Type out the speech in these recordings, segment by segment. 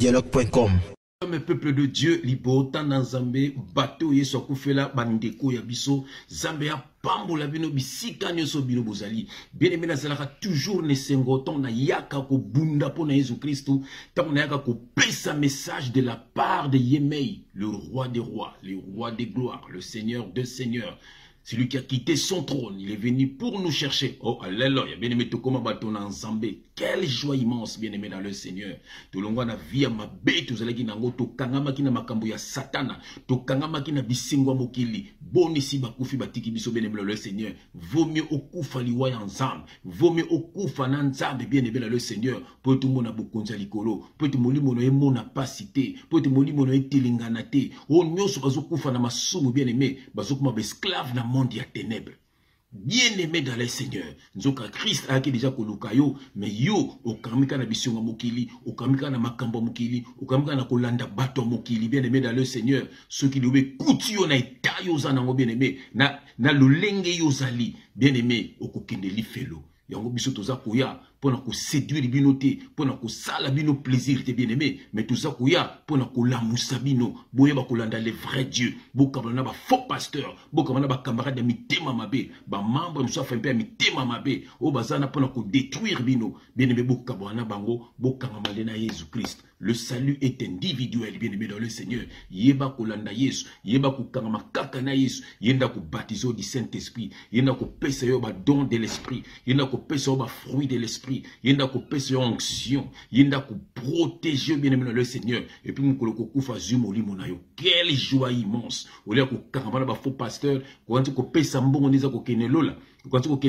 Dialogue.com. Mes peuple de Dieu, libota na Nzambe, bateau yeso akufela bandeko ya biso, Nzambe ya pambola bino bisika nyoso bino bozali. Bien aimé nazalaka toujours ne sengoton na yaka ko bunda po na Jésus Christ, tant na yaka ko pesa message de la part de Yemei, le roi des rois, le roi des gloires, le seigneur des seigneurs. Celui qui a quitté son trône, il est venu pour nous chercher. Oh, alléluia. Bien-aimé, tout comme bâton en Zambé. Quelle joie immense, bien-aimé, dans le Seigneur. Tout le monde a vie à ma bête, tout le monde to kangama ki na makambo ya satana, to kangama ki na bisingwa mokili. Bon ici bakufi batiki biso bien-aimé dans le Seigneur. Vaut mieux okufa liwa ya nzambe. Vaut mieux okufa na nzambe, bien-aimé dans le Seigneur. Pour tout le monde a bokonza likolo. Pour tout le monde a mon apacité. Pour tout le monde a tilinganate. Oh, nyoso bazokufa na masumu, bien-aimé. Bazokuma esclave na monde ya ténèbres. Bien-aimé dans le Seigneur, Nzoka Christ a déjà koluka yo, mais yo okamika na bisionga mokili, okamika na makambo mokili, okamika na kolanda bato mokili. Bien-aimé dans le Seigneur, ceux qui doivent kuti yo na eta yo zana mo bien-aimé, na lolenge yo zali, bien-aimé okokende lifelo. Yango biso toza koya pona ko séduire bino te, pona ko sala bino plaisir te bien-aimé, mais toza koya pona ko lamusa bino, boye ba kolanda le vrai Dieu, bokabana ba faux pasteur, bokabana ba camarade ya mitema mabe, ba membre mso fa mpe ya mitema mabe, o bazana pona ko détruire bino, bien-aimé bokabana bango, bokanga na Jésus Christ. Le salut est individuel, bien-aimé dans le Seigneur. Yeba kolanda Yesu, yeba kokanga makaka na Yesu, yenda ko baptiser du Saint-Esprit, yenda ko pesa yo ba don de l'esprit, yenda ko pesa yo ba fruit de l'esprit, yenda ko pesa yo onction, yenda ko protéger bien-aimé dans le Seigneur. Et puis mukolo ko kufa zumo limo na yo. Quelle joie immense. Olia ko kanga ba faux pasteur, ko anti ko pesa mbongo niza ko kene lola. Quand vous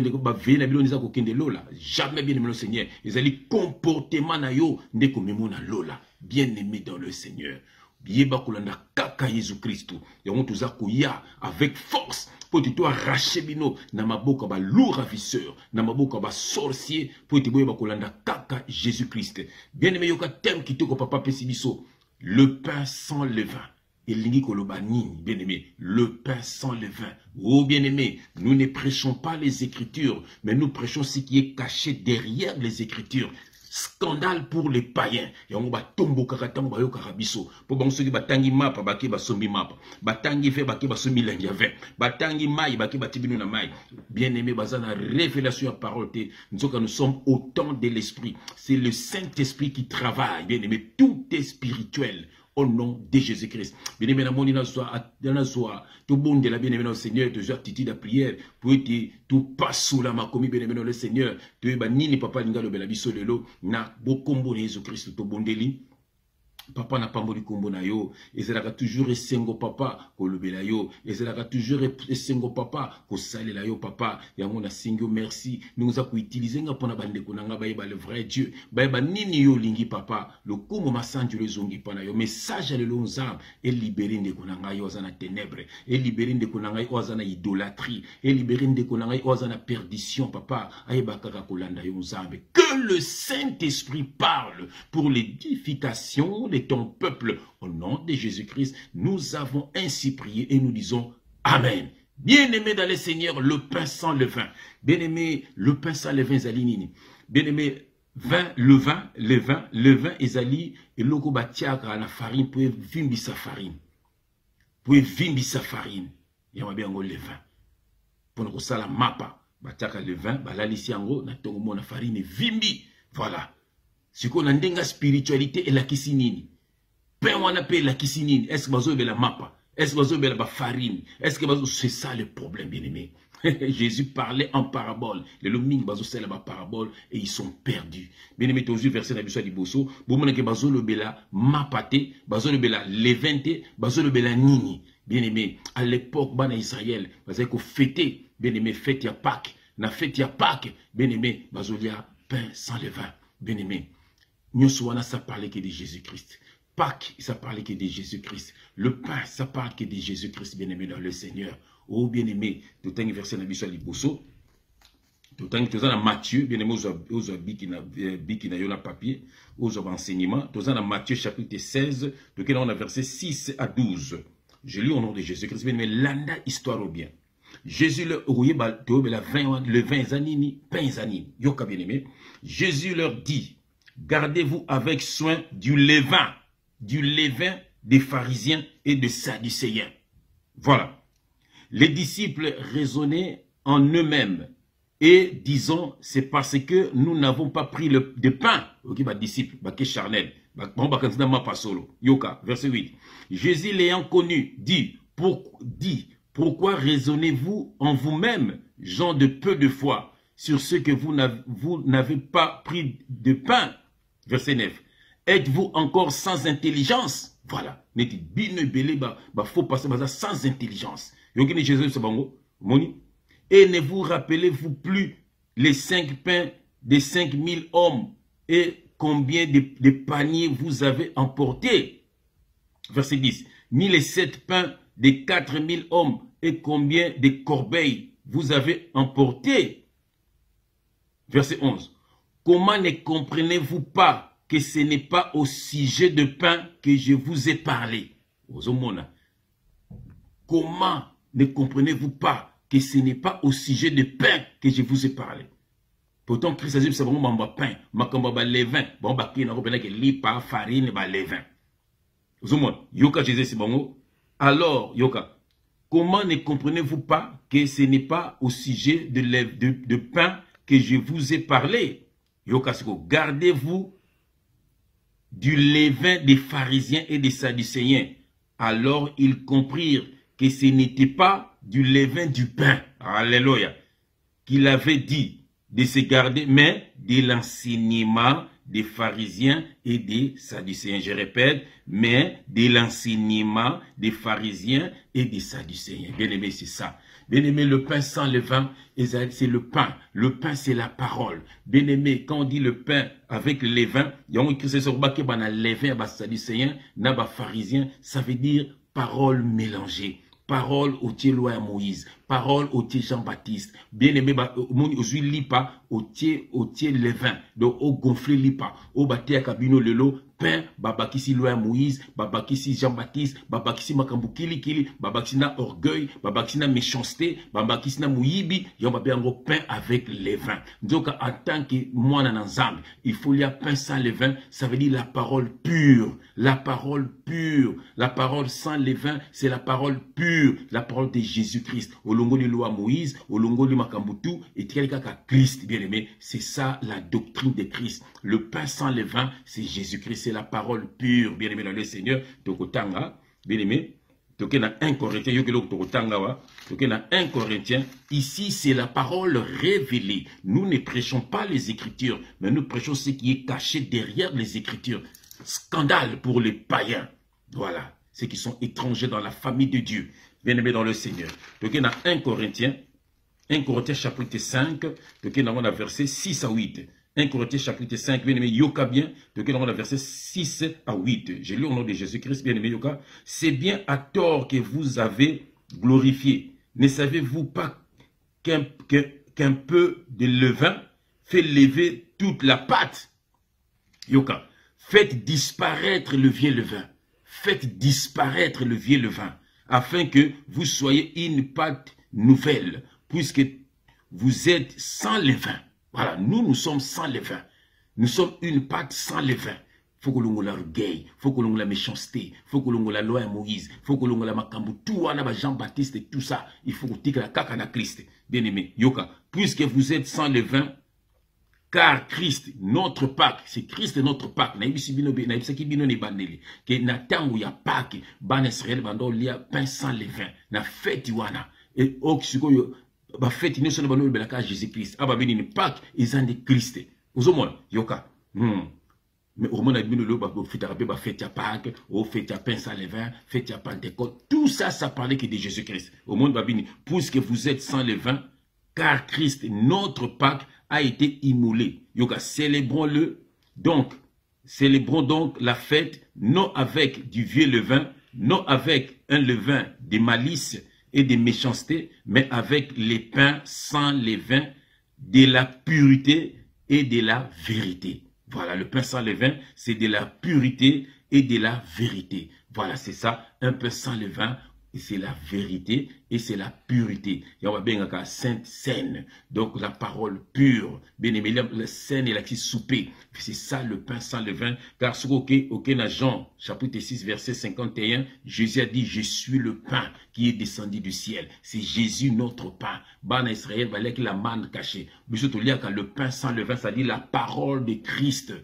jamais bien aimé le Seigneur. Ils allaient comportement na yo ndeko memona lola. Bien aimé dans le Seigneur. Bieba kolanda kaka Jésus Christ. Yango tuza koya avec force pour te arracher bino na maboka ba lourd ravisseur, na maboka ba sorcier pour te boyeba kolanda kaka Jésus Christ. Bien aimé yoka thème qui te ko papa pesi biso. Le pain sans levain. Et bien aimé, le pain sans levain. Oh bien aimé, nous ne prêchons pas les Écritures, mais nous prêchons ce qui est caché derrière les Écritures. Scandale pour les païens. Et on va tomber karatango bayo karabiso. Pour bon ceux qui batangi mapa baki basombi mapa. Batangi fe baki basombi langiave. Batangi mai baki batibinu na mai. Bien aimé bazana révélation à parole te. Nous sommes au temps de l'esprit. C'est le Saint-Esprit qui travaille. Bien aimé, tout est spirituel. Au nom de Jésus-Christ. Bien-aimé, tout bon de la bien-aimé au Seigneur, toujours attitude de prière, pour être tout pas sous la macomi, bien-aimé le Seigneur, tu es ni papa n'inga le belabiso de l'eau, na bokombo Jésus-Christ, tout bon délit. Papa n'a pas mori kombo na yo, ezalaka toujours esengo papa ko lobela yo, ezalaka toujours esengo papa ko salela yo papa, yango na singo merci, nous a ko utiliser nga pona bandeko na nga bayeba le vrai Dieu, bayeba nini yo lingi papa, le kumo masanju le zongi pana yo, message le lonzam et libérer ndeko na nga yo azana ténèbres, et libérer ndeko na nga yo azana idolâtrie, et libérer ndeko na nga yo azana perdition papa, ayeba kaka kolanda yo nzambe. Que le Saint-Esprit parle pour l'édification de ton peuple. Au nom de Jésus-Christ, nous avons ainsi prié et nous disons Amen. Bien-aimé dans le Seigneur, le pain sans levain. Bien-aimé, le pain sans levain, Zalinini. Bien-aimé, le vin, Ezali, et logo batiaka la farine, pour vimbi sa farine. Pour vimbi sa farine. Yama bien le vin. Pour nous ça la mapa. Batiaka le vin, balalisi ango, na tongo mo na farine, vimbi. Voilà. Ce qu'on a ndenga spiritualité et la kisinini. Pain on appelle la kisinini. Est-ce que bazo be la mapa? Est-ce que bazo be la farine? Est-ce que bazo c'est ça le problème bien aimé? Jésus parlait en parabole. Les loming bazo c'est la parabole et ils sont perdus. Bien aimé toujours verset na biso di bosso. Bo mona ke bazo le bela mapate, bazo le bela levente, bazo le bela nini. Bien aimé, à l'époque bana Israël, bazo ko fêter, bien aimé fête ya Pâques, na fête ya Pâques, bien aimé, bazo lia pain sans levain. Bien aimé. Nyoswana, ça parlait que de Jésus-Christ. Pâques, ça parlait que de Jésus-Christ. Le pain, ça parle que de Jésus-Christ, bien-aimé dans le Seigneur. Oh, bien-aimé, tout un verset dans Bible Liboso. Tout un dans Matthieu, bien-aimé, aux bikina yona papier, aux enseignements. Tout un dans Matthieu chapitre 16, tout un dans verset 6 à 12. Je lis au nom de Jésus-Christ, bien-aimé, landa histoire au bien. Jésus le vin zanini, pain zanini. Yoka bien-aimé. Jésus leur dit, gardez-vous avec soin du levain. du levain des pharisiens et des sadducéens. Voilà. Les disciples raisonnaient en eux-mêmes et disons, c'est parce que nous n'avons pas pris de pain. Ok, bah disciple, bah que charnel. Yoka, verset 8. Jésus l'ayant connu, dit, pourquoi raisonnez-vous en vous-même, gens de peu de foi, sur ce que vous n'avez pas pris de pain? Verset 9. Êtes-vous encore sans intelligence? Voilà. Faut passer sans intelligence. Et ne vous rappelez-vous plus les 5 pains des 5000 hommes et combien de paniers vous avez emportés? Verset 10. Ni les 7 pains des 4000 hommes et combien de corbeilles vous avez emportés? Verset 11. Comment ne comprenez-vous pas que ce n'est pas au sujet de pain que je vous ai parlé? Comment ne comprenez-vous pas que ce n'est pas au sujet de pain que je vous ai parlé? Pourtant, Christ a dit que c'est vraiment pain, makamba levain, bon baki na robena que lipa farine ba levain. Yoka Jésus c'est bon. Alors, Yoka, comment ne comprenez-vous pas que ce n'est pas au sujet de pain que je vous ai parlé? Yoka Siko, gardez-vous du levain des pharisiens et des sadducéens. Alors ils comprirent que ce n'était pas du levain du pain, alléluia, qu'il avait dit de se garder, mais de l'enseignement des pharisiens et des sadducéens. Je répète, mais de l'enseignement des pharisiens et des sadducéens. Bien aimé, c'est ça. Bien aimé, le pain sans levain, c'est le pain. Le pain, c'est la parole. Bien aimé, quand on dit le pain avec le levain, il y a un qui se sur le levain, sadducéen, n'a pharisien, ça veut dire parole mélangée. Parole au tiers loi à Moïse, parole au tiers Jean-Baptiste, bien aimé, mon huile lipa, au tiers levain, donc au gonflé lipa, au bâté à cabino lelo, pain, babakisi loi à Moïse, babakisi Jean-Baptiste, babakisi makambukili kili, babakisi na orgueil, babakisi na méchanceté, babakisi na mouyibi, yon babé en pain avec levain. Donc en tant que moi dans Zambie, il faut lire pain sans levain, ça veut dire la parole pure, la parole pure, la parole sans levain, c'est la parole pure, la parole de Jésus-Christ. Au longo de loi Moïse, au longo de Makambutu, et quelqu'un qui a Christ, bien aimé, c'est ça la doctrine de Christ. Le pain sans levain, c'est Jésus-Christ, c'est la parole pure, bien aimé dans le Seigneur. Tokotanga, bien aimé, Tokena 1 Corinthiens, Yokelok Tokotanga, Tokena 1 Corinthiens, ici c'est la parole révélée. Nous ne prêchons pas les Écritures, mais nous prêchons ce qui est caché derrière les Écritures. Scandale pour les païens. Voilà, ceux qui sont étrangers dans la famille de Dieu. Bien aimé dans le Seigneur. Donc, il y a 1 Corinthiens chapitre 5, donc il y a verset 6 à 8. 1 Corinthiens chapitre 5, bien aimé, Yoka bien, donc il y a verset 6 à 8. J'ai lu au nom de Jésus-Christ, bien aimé Yoka. C'est bien à tort que vous avez glorifié. Ne savez-vous pas qu'un peu de levain fait lever toute la pâte? Yoka, faites disparaître le vieux levain. Faites disparaître le vieux levain, afin que vous soyez une pâte nouvelle, puisque vous êtes sans levain. Voilà, nous sommes sans levain. Nous sommes une pâte sans levain. Faut que l'on ait l'orgueil, faut que l'on ait la méchanceté, faut que l'on ait la loi à Moïse, faut que l'on ait la Makambu, tout Jean-Baptiste et tout ça. Il faut que la caca na Christ. Bien aimé, Yoka, puisque vous êtes sans levain, car Christ, notre Pâque, c'est Christ notre Pâque. Que natangu ya Pâque, ban Israël bando lia pain sans levain, na fête wana. Et oksiko yo ba fête ni sona bano belaka Jésus-Christ. Aba bini ni Pâque ezande Christ. Ozomona Yoka. Mais au moment où le ba fête arabe ba fête ya Pâque, au fête ya pain sans levain, fête ya Pentecôte, tout ça ça parlait que de Jésus-Christ. Au monde babini, puisque vous êtes sans levain, car Christ notre Pâque a été immolé. Yoga, célébrons-le. Donc, célébrons donc la fête, non avec du vieux levain, non avec un levain de malice et de méchanceté, mais avec les pains sans levain, de la pureté et de la vérité. Voilà, le pain sans levain, c'est de la pureté et de la vérité. Voilà, c'est ça, un pain sans levain, c'est la vérité et c'est la pureté. Et on va bien la sainte saine. Donc la parole pure. Bien aimé, la saine et la qui soupée. C'est ça le pain sans levain. Car ce qu'aucun dans Jean, chapitre 6, verset 51, Jésus a dit, je suis le pain qui est descendu du ciel. C'est Jésus notre pain. Ban Israël va lire la manne cachée. Mais surtout lire quand le pain sans levain, ça dit la parole de Christ.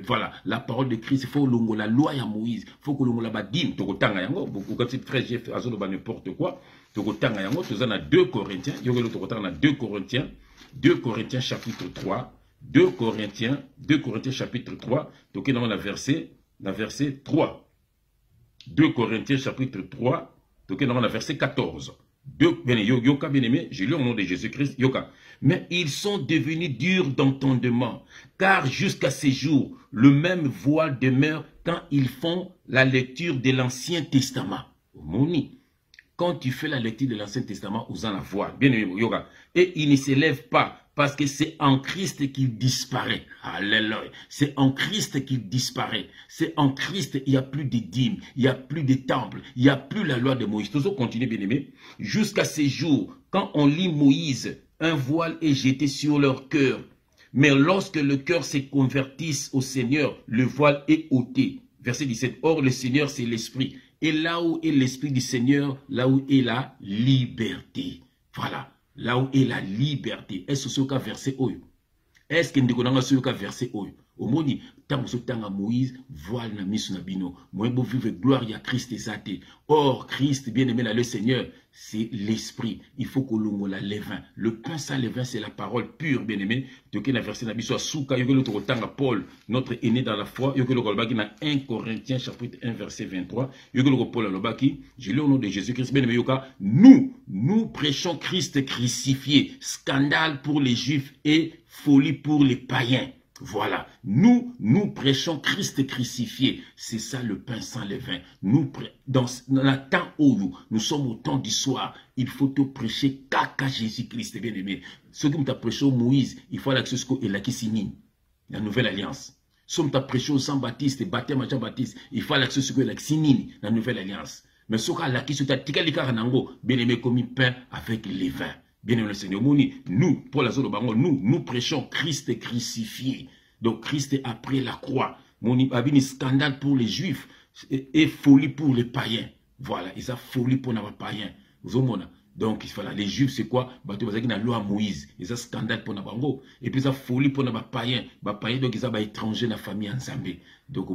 Voilà, la parole de Christ. Il faut que la loi à Moïse. Il faut que l'on la badine. Quand c'est très Jeff, n'importe quoi. Nous avons 2 Corinthiens, 2 Corinthiens chapitre 3, 2 Corinthiens chapitre 3, donc nous avons la verset 3. 2 Corinthiens chapitre 3, donc nous avons la verset 14. Yoka bien aimé, je lis au nom de Jésus-Christ, Yoka. Mais ils sont devenus durs d'entendement, car jusqu'à ces jours, le même voile demeure quand ils font la lecture de l'Ancien Testament. Moni. Quand tu fais la lecture de l'Ancien Testament, vous en la voix. Bien aimé, yoga. Et il ne s'élève pas parce que c'est en Christ qu'il disparaît. Alléluia. C'est en Christ qu'il disparaît. C'est en Christ, il n'y a plus de dîmes, il n'y a plus de temples, il n'y a plus la loi de Moïse. Toujours continuer, bien aimé. Jusqu'à ces jours, quand on lit Moïse, un voile est jeté sur leur cœur. Mais lorsque le cœur se convertisse au Seigneur, le voile est ôté. Verset 17. Or, le Seigneur, c'est l'Esprit. Et là où est l'Esprit du Seigneur, là où est la liberté. Voilà. Là où est la liberté. Est-ce que c'est le verset oyo? Est-ce que nous avons ce verset oyo? Au monde, tant que Moïse, voile na misu na bino. Moi, beau vivre gloire à Christ et Saté. Or, Christ, bien aimé, le Seigneur, c'est l'esprit. Il faut que l'on la levain. Le pain sans levain, c'est la parole pure, bien aimé. Donc, il y a un verset na biso, souka, yoke l'autre temps à Paul, notre aîné dans la foi, yoke l'autre baki na 1 Corinthiens, chapitre 1, verset 23, yoke l'autre Paul le baki, je lis au nom de Jésus-Christ, bien aimé, yoka, nous prêchons Christ crucifié, scandale pour les Juifs et folie pour les païens. Voilà, nous prêchons Christ crucifié. C'est ça le pain sans levain. Dans le temps où nous sommes au temps du soir, il faut te prêcher caca Jésus-Christ, bien aimé. Ce que nous avons prêché au Moïse, il faut l'accès et la Kissinine, la nouvelle alliance. Ce que nous avons prêché au Jean-Baptiste, baptême à Jean-Baptiste, il faut l'accès et la Kissinine, la nouvelle alliance. Mais ce que la Kissinine, bien aimé, comme pain avec les vins. Bien aimé le Seigneur, nous, pour la zone de nous prêchons Christ crucifié. Donc Christ est après la croix. Mon un scandale pour les Juifs et folie pour les païens. Voilà, et ça folie pour les païens. Vous voyez, donc voilà, les Juifs c'est quoi? Bah tu vas dire la loi Moïse. Et ça scandale pour les bango. Et puis ça folie pour les païens. Les païens donc ils ont des étrangers dans la famille en Zambie. Donc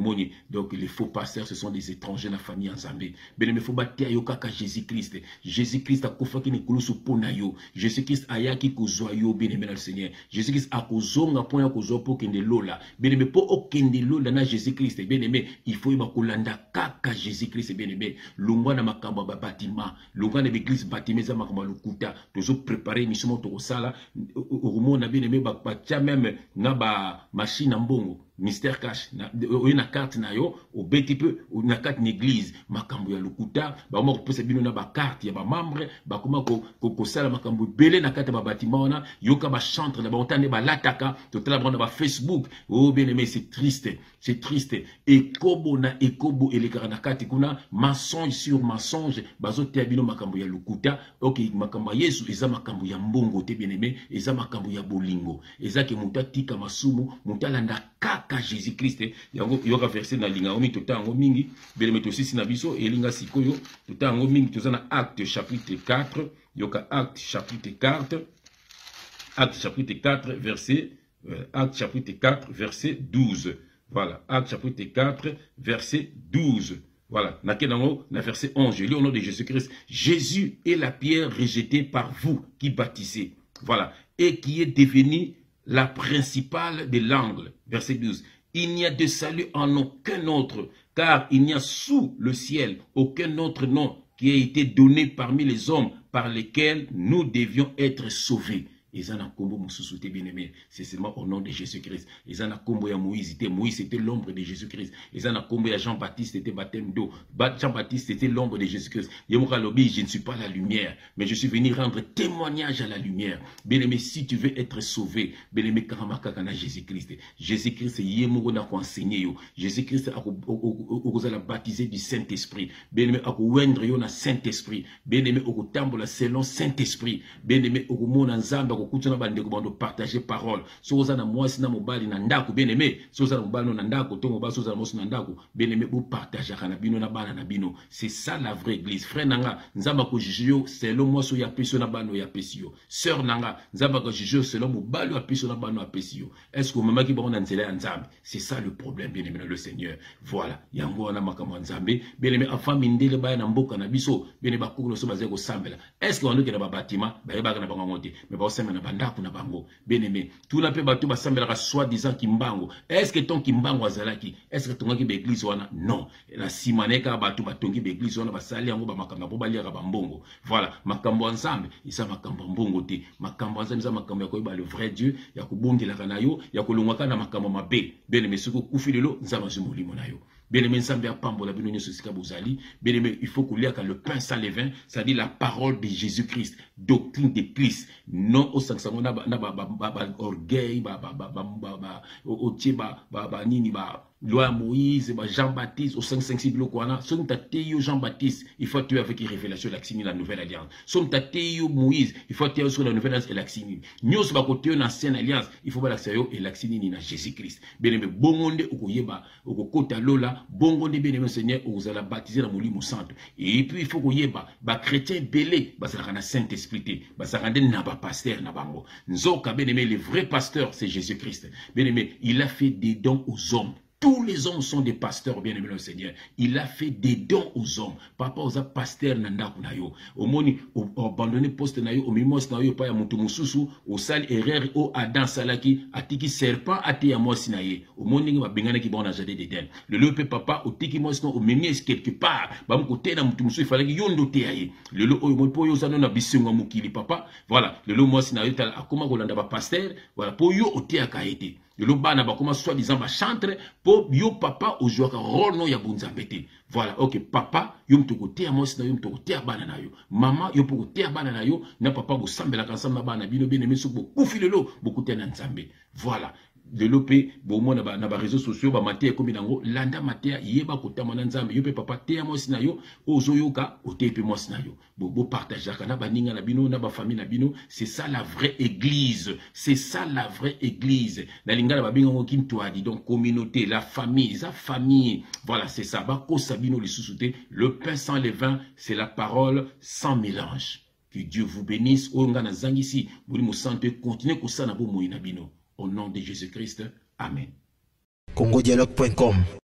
les faux pasteurs ce sont des étrangers dans la famille en Zambie. Mais il faut battre yoka Jésus-Christ. Jésus-Christ a kofa ki ne kulusu pona yo. Jésus-Christ a yaki kozwa yo bien aimé dans le Seigneur. Jésus-Christ a kozonga point kozwa pour kende lola. Bien aimé pour okende lola na Jésus-Christ. Bien aimé il faut ba kolanda kaka Jésus-Christ bien aimé. Longwa na makamba ba bâtiment. Longwa na l'église bâtiment za makamba lukuta. Toujours préparer mission to sala. Au na bien aimé ba tia même na ba machine mbongo. Mystère cash na carte na yo au petit peu na carte l'église makambo ya lokuta ba mo ko pesa bino na ba carte ya ba membre ba koma ko sala makambo belé na carte ba bâtiment na yoka ba chantre na ba ontane ba lataka totala ba na ba Facebook. Oh bien aimé, c'est triste et kobo elekara na carte kuna mensonge sur mensonge bazo te bino makambo ya lokuta. OK, makambo Yesu eza makambo ya mbongo te bien aimé, eza makambo ya bolingo eza ke mutatika masumu mutalanda kaka Jésus-Christ. Yoka verset na linga omi totango mingi bele metosi sina biso elinga sikoyo totango mingi tozana Acte chapitre 4 yoka Acte chapitre 4 verset Acte chapitre 4 verset 12. Voilà, Acte chapitre 4 verset 12. Voilà, na verset 11, je lis au nom de Jésus-Christ. Jésus est la pierre rejetée par vous qui bâtissez. Voilà, et qui est devenue la principale de l'angle. Verset 12. Il n'y a de salut en aucun autre, car il n'y a sous le ciel aucun autre nom qui a été donné parmi les hommes par lesquels nous devions être sauvés. Ezana kombo mususu te bien-aimé. C'est seulement au nom de Jésus-Christ. Ezana kombo ya Moïse te. Moïse c'était l'ombre de Jésus-Christ. Ezana kombo ya Jean-Baptiste c'était baptême d'eau. Jean-Baptiste c'était l'ombre de Jésus-Christ. Yemoka lobi, je ne suis pas la lumière, mais je suis venu rendre témoignage à la lumière. Bien-aimé, si tu veux être sauvé, bien-aimé, karamaka kana Jésus-Christ. Jésus-Christ yemoko na ko enseigner yo. Jésus-Christ a baptisé du Saint-Esprit. Bien-aimé, a ko wendre yo na Saint-Esprit. Bien-aimé, o tambola selon Saint-Esprit. Bien-aimé, o mona nzamba ko kutuna bande ko bando partager parole. Soza na mwasi na mobali na ndako. Bien-aimé, soza na mobali na ndako, to mobali soza na mwasi na ndako. Bien-aimé, bo partager kana bino na bana na bino. C'est ça la vraie église. Frère nanga, nzamba ko jijio selon moi so ya peso na bano ya pesio. Sœur nanga, nzamba ko jijio selon mobali ya peso na bano ya pesio. Est-ce que mama ki ba na nzela ya nzambe? C'est ça le problème, bien-aimé dans le Seigneur. Voilà, yango na makamwa nzambe. Bien-aimé, afin mindele ba na mboka na biso, bien-aimé ba kuno so bazeko sambela. Est-ce que on ke na ba bâtiment, ba yeba na bango ngote, mais ba osema na bandako na bango. Bien-aimé, tout na pe bato ba sambela ka soi-disant kimbango. Est-ce que ton kimbango azalaki? Est-ce que ton ki be église wana? Non. La simaneka bato batongi be église wana basali yango ba makambo po balia ka bambongo. Voilà, makambo ensemble, isa makambo mbongo te. Makambo ensemble isa makambo ya koyeba le vrai Dieu, ya kubongela kana yo, ya kolongwaka na makambo mabe. Bien-aimé, soko kufilelo nzamba zumulimo na yo. Bien-aimé, nzambe ya pambo la bino nyoso sika bozali. Bien-aimé, il faut koulia ka le pain sans levain, c'est-à-dire la parole de Jésus-Christ, doctrine de Christ. Non au sansango na orgueil, nini ba loi Moïse, Jean-Baptiste, au 556 blokwana, son tateyo Jean-Baptiste, il faut tuer avec une révélation de la nouvelle alliance. Son tateyo Moïse, il faut tuer sur la nouvelle alliance et l'accini. Nous sommes côté dans l'ancienne alliance, il faut pas l'accéder et l'accini ni na Jésus-Christ. Bien aimé, bongonde okoyeba, okokota lola, bongonde bien aimé Seigneur, vous allez baptiser dans molimo santo. Et puis il faut koyeba, ba chrétien belé, ba ça na Saint-Esprit, ba ça rende na ba pasteur na bango. Nzoka bien aimé, le vrai pasteur c'est Jésus-Christ. Bien aimé, il a fait des dons aux hommes. Tous les hommes sont des pasteurs, bien-aimés le Seigneur. Il a fait des dons aux hommes. Papa, aux pasteurs nanda kunayo. Au moni, abandonné poste nayo, au mimos nayo, pa ya mutumususu, au sal erreur, au Adam salaki, atiki serpent, ati ya moi sinaye. Au moni, va bengana ki bon jardin d'Éden. Le lope papa, au tiki moi sinon, au memies quelque part, ba mu côté na mutumusu, il fallait que yondo te aye. Le lo, au po yo sano na bisunga mukili papa. Voilà. Le lo moi sinayo, tal, akoma golanda ba pasteur, voilà, po yo ote akaete. Le bana ba comment soi-disant ba chantre pour yo papa au joueur rôle non ya bunzambete. Voilà, OK, papa yo mtoko te a mosi na yo mtoko te a bana na yo. Maman yo poko te a bana na yo, na papa bo sambela kansa na bana bino bien aimé so bo kufilelo bo te na nzambe. Voilà. De l'opé, bon, moi, na ba réseaux sociaux, ba maté comme nango, landa maté, yeba kota mananzambe, yo pe papa te a mosi na yo, ozo yoka, o te pe mosi na yo. Bo partage kana ba ninga na bino, na ba famille na bino, c'est ça la vraie église. C'est ça la vraie église. Na linga na ba bingo kinto adi, donc communauté, la famille, sa famille. Voilà, c'est ça. Ba ko sabino li sous-souté, le pain sans levain, c'est la parole sans mélange. Que Dieu vous bénisse. Onga na zangisi, buli mo santé, continuez ko sana bo moina bino. Au nom de Jésus-Christ, Amen. congodialogue.com